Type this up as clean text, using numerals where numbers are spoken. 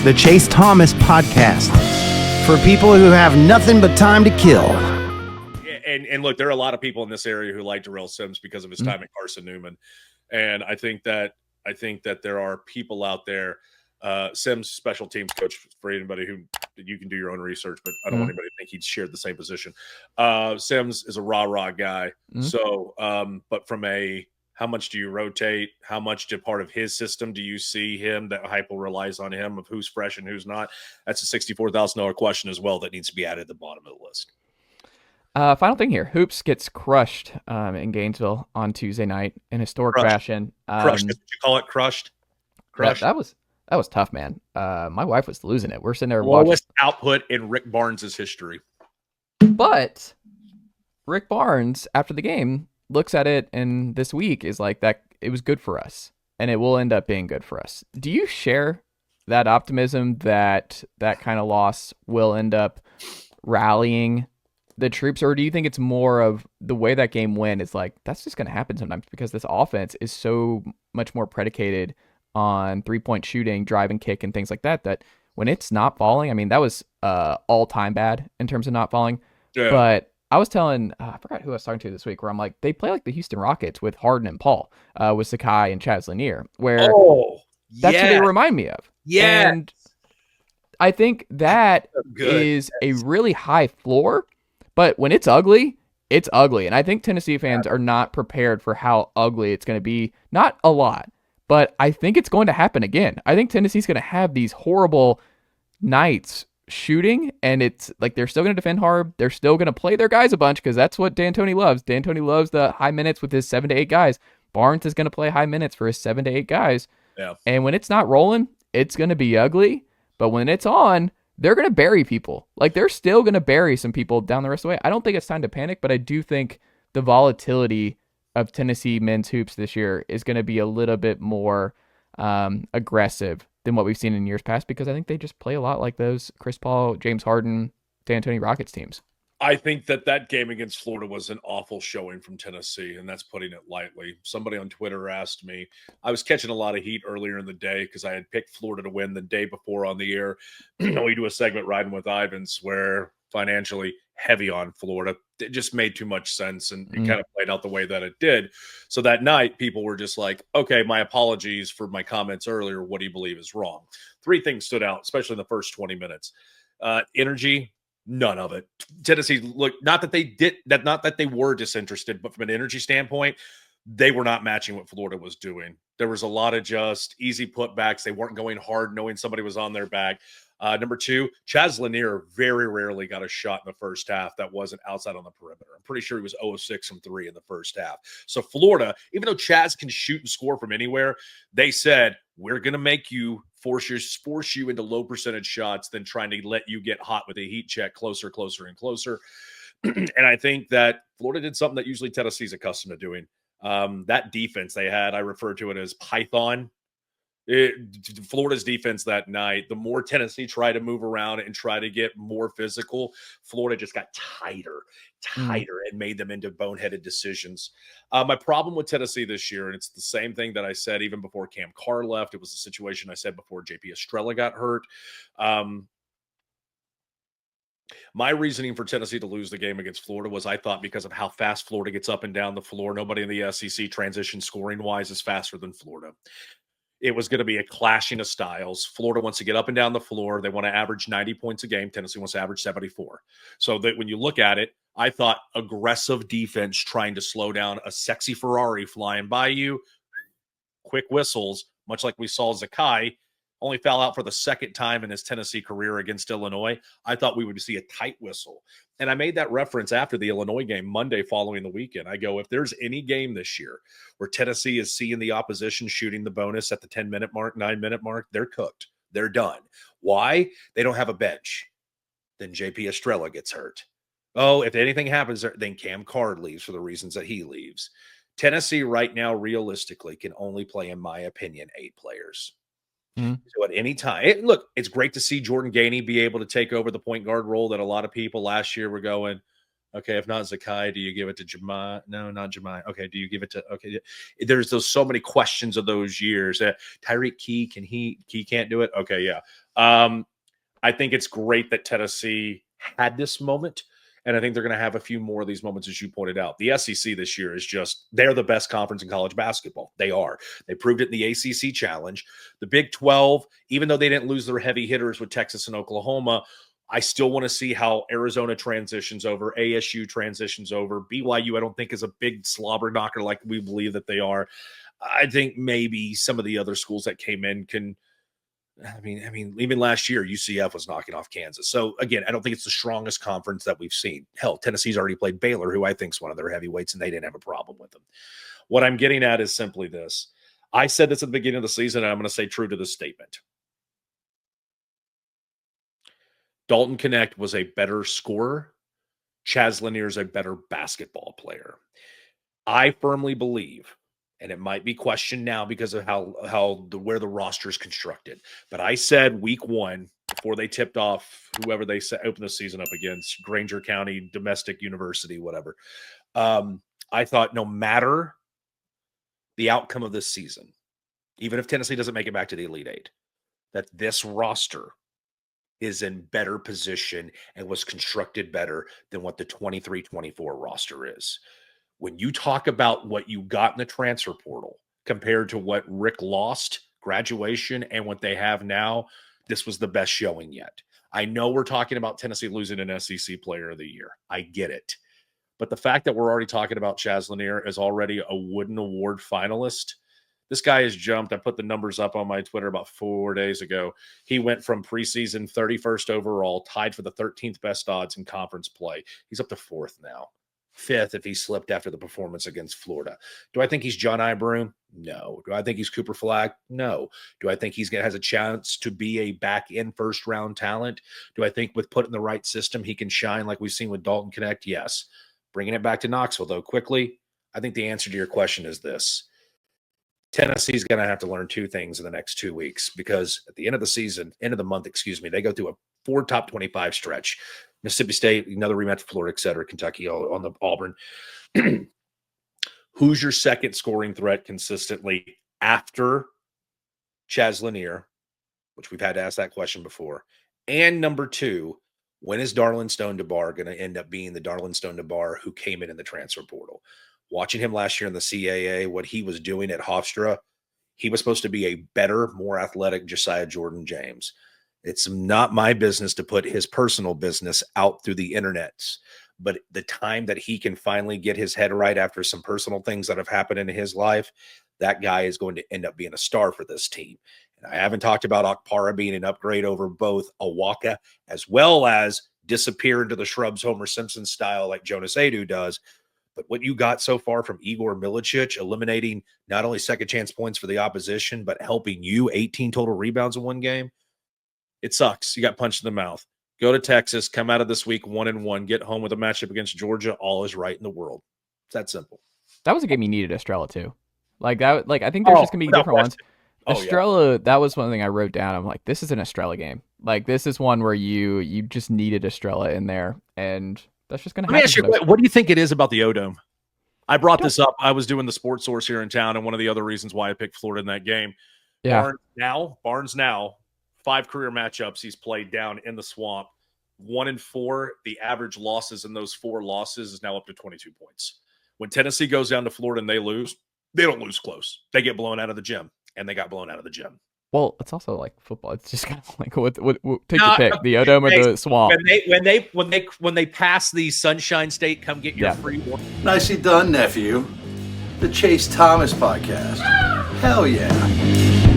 the Chase Thomas Podcast, for people who have nothing but time to kill. And look, there are a lot of people in this area who like Darrell Sims because of his time at Carson Newman. And I think that there are people out there, Sims special teams coach, for anybody who you can do your own research, but I don't want anybody to think he'd shared the same position. Sims is a rah guy. So, but from how much do you rotate? How much did part of his system do you see him that Heupel relies on him of who's fresh and who's not? That's a $64,000 question as well that needs to be added at the bottom of the list. Final thing here. Hoops gets crushed in Gainesville on Tuesday night in historic fashion. Crushed. Did you call it crushed? Crushed. That was tough, man. My wife was losing it. We're sitting there watching. Lowest output in Rick Barnes' history. But Rick Barnes, after the game, looks at it and this week is like that. It was good for us, and it will end up being good for us. Do you share that optimism that kind of loss will end up rallying the troops, or do you think it's more of the way that game went? It's like that's just going to happen sometimes because this offense is so much more predicated on 3-point shooting, drive and kick, and things like that. That when it's not falling, I mean, that was all time bad in terms of not falling. Yeah. But I was telling, I forgot who I was talking to this week, where I'm like, they play like the Houston Rockets with Harden and Paul, with Sakai and Chaz Lanier, where that's what they remind me of. Yeah, and I think that is a really high floor. But when it's ugly, it's ugly. And I think Tennessee fans are not prepared for how ugly it's going to be. Not a lot, but I think it's going to happen again. I think Tennessee's going to have these horrible nights shooting, and it's like they're still going to defend hard. They're still going to play their guys a bunch because that's what D'Antoni loves. D'Antoni loves the high minutes with his 7 to 8 guys. Barnes is going to play high minutes for his 7 to 8 guys. Yeah. And when it's not rolling, it's going to be ugly. But when it's on, they're going to bury people. Like, they're still going to bury some people down the rest of the way. I don't think it's time to panic, but I do think the volatility of Tennessee men's hoops this year is going to be a little bit more aggressive than what we've seen in years past, because I think they just play a lot like those Chris Paul, James Harden, D'Antoni Rockets teams. I think that game against Florida was an awful showing from Tennessee, and that's putting it lightly. Somebody on Twitter asked me, I was catching a lot of heat earlier in the day because I had picked Florida to win the day before on the air. We do a segment Riding with Ivens where financially heavy on Florida. It just made too much sense, and it kind of played out the way that it did. So that night, people were just like, okay, my apologies for my comments earlier. What do you believe is wrong? 3 things stood out, especially in the first 20 minutes. Energy. None of it. Tennessee, look, not that they were disinterested, but from an energy standpoint, they were not matching what Florida was doing. There was a lot of just easy putbacks. They weren't going hard, knowing somebody was on their back. Number 2, Chaz Lanier very rarely got a shot in the first half that wasn't outside on the perimeter. I'm pretty sure he was 0 of 6 from 3 in the first half. So Florida, even though Chaz can shoot and score from anywhere, they said, we're going to make you force you into low percentage shots than trying to let you get hot with a heat check closer, and closer. And I think that Florida did something that usually Tennessee's accustomed to doing. That defense they had, I refer to it as Python. Florida's defense that night, the more Tennessee tried to move around and try to get more physical, Florida just got tighter and made them into boneheaded decisions. My problem with Tennessee this year, and it's the same thing that I said even before Cam Carr left, it was the situation I said before JP Estrella got hurt. My reasoning for Tennessee to lose the game against Florida was I thought because of how fast Florida gets up and down the floor, nobody in the SEC transition scoring-wise is faster than Florida. It was going to be a clashing of styles. Florida wants to get up and down the floor. They want to average 90 points a game. Tennessee wants to average 74. So that when you look at it, I thought aggressive defense trying to slow down a sexy Ferrari flying by you, quick whistles, much like we saw Zakai, only foul out for the second time in his Tennessee career against Illinois. I thought we would see a tight whistle. And I made that reference after the Illinois game Monday following the weekend. I go, if there's any game this year where Tennessee is seeing the opposition shooting the bonus at the 10-minute mark, 9-minute mark, they're cooked. They're done. Why? They don't have a bench. Then JP Estrella gets hurt. Oh, if anything happens, then Cam Carr leaves for the reasons that he leaves. Tennessee right now, realistically, can only play, in my opinion, 8 players. So at any time, look, it's great to see Jordan Gainey be able to take over the point guard role that a lot of people last year were going, Okay, if not Zakai, do you give it to Jemai? No, not Jemai. Okay, do you give it to? Okay, there's so many questions of those years. Tyreek Key, Key can't do it. Okay, yeah. I think it's great that Tennessee had this moment, and I think they're going to have a few more of these moments, as you pointed out. The SEC this year is they're the best conference in college basketball. They are. They proved it in the ACC Challenge. The Big 12, even though they didn't lose their heavy hitters with Texas and Oklahoma, I still want to see how Arizona transitions over, ASU transitions over. BYU, I don't think is a big slobber knocker like we believe that they are. I think maybe some of the other schools that came in can – I mean, even last year, UCF was knocking off Kansas. So, again, I don't think it's the strongest conference that we've seen. Hell, Tennessee's already played Baylor, who I think is one of their heavyweights, and they didn't have a problem with them. What I'm getting at is simply this. I said this at the beginning of the season, and I'm going to stay true to this statement. Dalton Knecht was a better scorer. Chaz Lanier is a better basketball player. I firmly believe, and it might be questioned now because of where the roster is constructed. But I said week 1, before they tipped off whoever they opened the season up against, Granger County Domestic University, whatever. I thought no matter the outcome of this season, even if Tennessee doesn't make it back to the Elite Eight, that this roster is in better position and was constructed better than what the 23-24 roster is. When you talk about what you got in the transfer portal compared to what Rick lost, graduation, and what they have now, this was the best showing yet. I know we're talking about Tennessee losing an SEC Player of the Year. I get it. But the fact that we're already talking about Chaz Lanier as already a Wooden Award finalist, this guy has jumped. I put the numbers up on my Twitter about 4 days ago. He went from preseason 31st overall, tied for the 13th best odds in conference play. He's up to 4th now. 5th if he slipped after the performance against Florida. Do I think he's John Ibroom? No. Do I think he's Cooper Flagg? No. Do I think has a chance to be a back-end first-round talent? Do I think with put in the right system he can shine like we've seen with Dalton Knecht? Yes. Bringing it back to Knoxville, though, quickly, I think the answer to your question is this. Tennessee's going to have to learn 2 things in the next 2 weeks because at the end of the month, they go through a 4 top 25 stretch. Mississippi State, another rematch, Florida, et cetera, Kentucky on the Auburn. Who's your second scoring threat consistently after Chaz Lanier, which we've had to ask that question before? And number 2, when is Darlin Stone DeBar going to end up being the Darlin Stone DeBar who came in the transfer portal? Watching him last year in the CAA, what he was doing at Hofstra, he was supposed to be a better, more athletic Josiah Jordan James. It's not my business to put his personal business out through the internets, but the time that he can finally get his head right after some personal things that have happened in his life, that guy is going to end up being a star for this team. And I haven't talked about Okpara being an upgrade over both Awaka as well as disappear into the shrubs Homer Simpson style like Jonas Adu does. But what you got so far from Igor Milicic, eliminating not only second chance points for the opposition, but helping you 18 total rebounds in one game, it sucks. You got punched in the mouth. Go to Texas, come out of this week 1-1, get home with a matchup against Georgia. All is right in the world. It's that simple. That was a game you needed Estrella too. Like that. Like I think there's just gonna be different ones. Estrella, that was one thing I wrote down. I'm like, this is an Estrella game. Like this is one where you just needed Estrella in there, and that's just gonna happen. Let me ask you, what do you think it is about the O-Dome? I brought this up. I was doing the Sports Source here in town, and one of the other reasons why I picked Florida in that game. Yeah. Barnes now. 5 career matchups he's played down in the swamp. 1-4. The average losses in those 4 losses is now up to 22 points. When Tennessee goes down to Florida and they lose, they don't lose close. They get blown out of the gym, and they got blown out of the gym. Well, it's also like football. It's just kind of like what take your pick, the O-Dome or the swamp. When they pass the Sunshine State, come get your free one. Nicely done, nephew. The Chase Thomas Podcast. Hell yeah.